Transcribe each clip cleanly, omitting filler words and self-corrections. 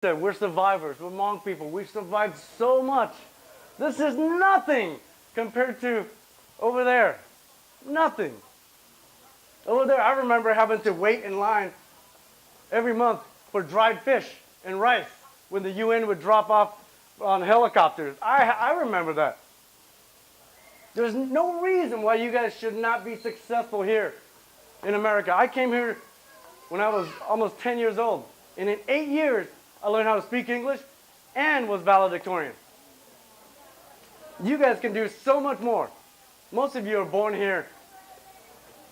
We're survivors. We're Hmong people. We've survived so much. This is nothing compared to over there. Nothing. Over there, I remember having to wait in line every month for dried fish and rice when the UN would drop off on helicopters. I remember that. There's no reason why you guys should not be successful here in America. I came here when I was almost 10 years old. And in 8 years, I learned how to speak English and was valedictorian. You guys can do so much more. Most of you are born here,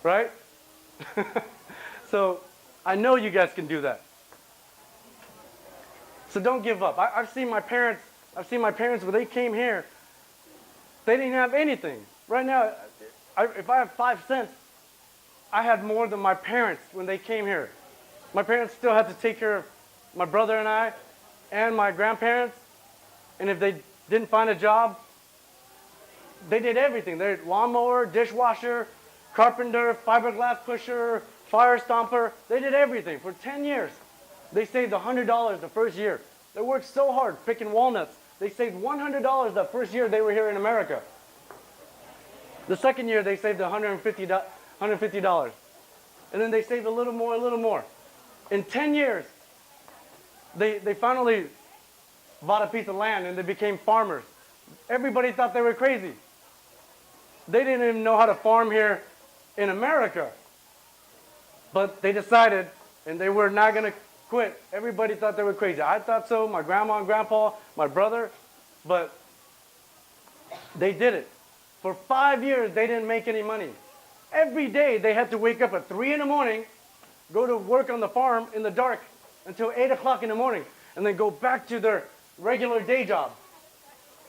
right? So I know you guys can do that. So don't give up. I've seen my parents when they came here, they didn't have anything. Right now, if I have 5 cents, I had more than my parents when they came here. My parents still had to take care of my brother and I and my grandparents. And if they didn't find a job, they did everything. They did lawnmower, dishwasher, carpenter, fiberglass pusher, fire stomper. They did everything for 10 years. They saved $100 the first year. They worked so hard picking walnuts. They saved $100 the first year they were here in America. The second year, they saved $150. And then they saved a little more, a little more. In 10 years, they finally bought a piece of land and they became farmers. Everybody thought they were crazy. They didn't even know how to farm here in America. But they decided, and they were not going to quit. Everybody thought they were crazy. I thought so, my grandma and grandpa, my brother, but they did it. For 5 years, they didn't make any money. Every day, they had to wake up at 3 in the morning, go to work on the farm in the dark until 8 o'clock in the morning, and then go back to their regular day job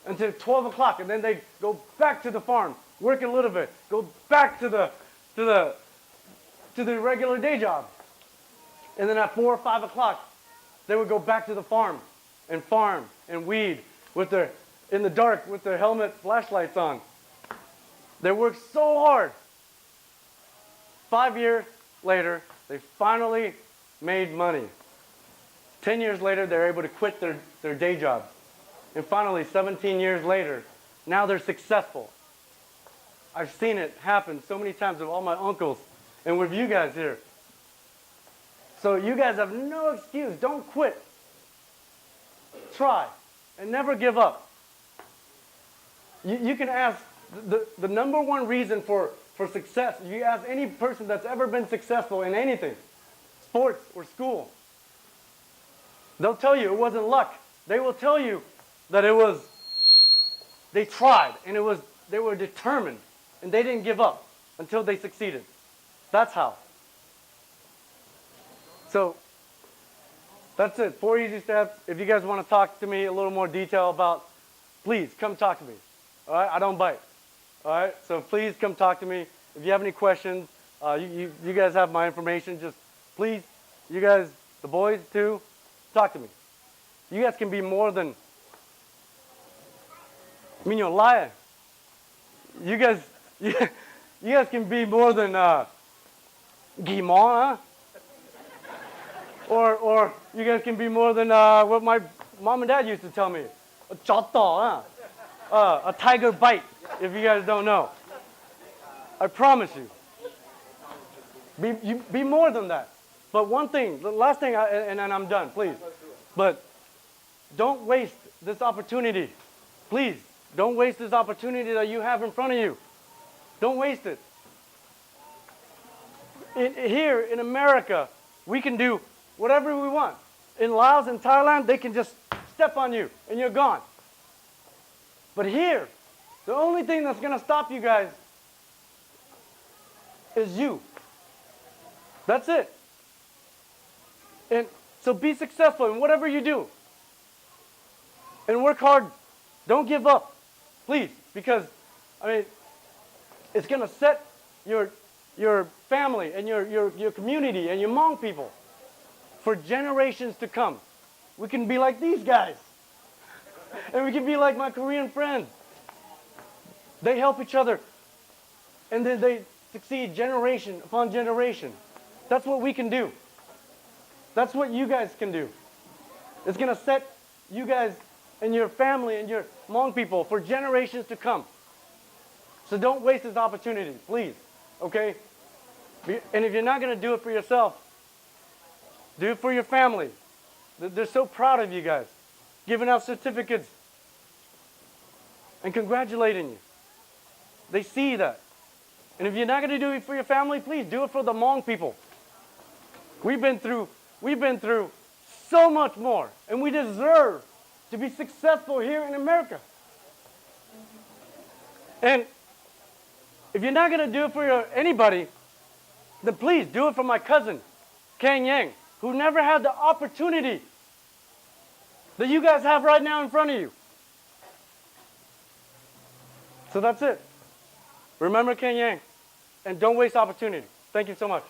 until 12 o'clock, and then they go back to the farm, work a little bit, go back to the regular day job. And then at 4 or 5 o'clock, they would go back to the farm and weed in the dark with their helmet flashlights on. They worked so hard. 5 years later, they finally made money. 10 years later, they're able to quit their day job. And finally, 17 years later, now they're successful. I've seen it happen so many times with all my uncles and with you guys here. So you guys have no excuse. Don't quit. Try and never give up. You can ask the number one reason for success. You ask any person that's ever been successful in anything, sports or school. They'll tell you it wasn't luck. They will tell you that they tried and they were determined and they didn't give up until they succeeded. That's how. So that's it. 4 easy steps. If you guys want to talk to me a little more detail about, please come talk to me. All right? I don't bite. All right? So please come talk to me. If you have any questions, you guys have my information. Just please, you guys, the boys too, talk to me. You guys can be more than liar. You guys can be more than Guimont, huh? Or you guys can be more than what my mom and dad used to tell me. A chotto, huh? A tiger bite, if you guys don't know. I promise you. Be more than that. But one thing, the last thing, and then I'm done, please. But don't waste this opportunity. Please, don't waste this opportunity that you have in front of you. Don't waste it. Here in America, we can do whatever we want. In Laos and Thailand, they can just step on you and you're gone. But here, the only thing that's going to stop you guys is you. That's it. And so be successful in whatever you do. And work hard. Don't give up. Please. Because, it's going to set your family and your community and your Hmong people for generations to come. We can be like these guys. And we can be like my Korean friends. They help each other. And then they succeed generation upon generation. That's what we can do. That's what you guys can do. It's going to set you guys and your family and your Hmong people for generations to come. So don't waste this opportunity, please, okay? And if you're not going to do it for yourself, do it for your family. They're so proud of you guys, giving out certificates and congratulating you. They see that. And if you're not going to do it for your family, please do it for the Hmong people. We've been through so much more, and we deserve to be successful here in America. And if you're not going to do it for anybody, then please do it for my cousin, Kang Yang, who never had the opportunity that you guys have right now in front of you. So that's it. Remember Kang Yang, and don't waste opportunity. Thank you so much.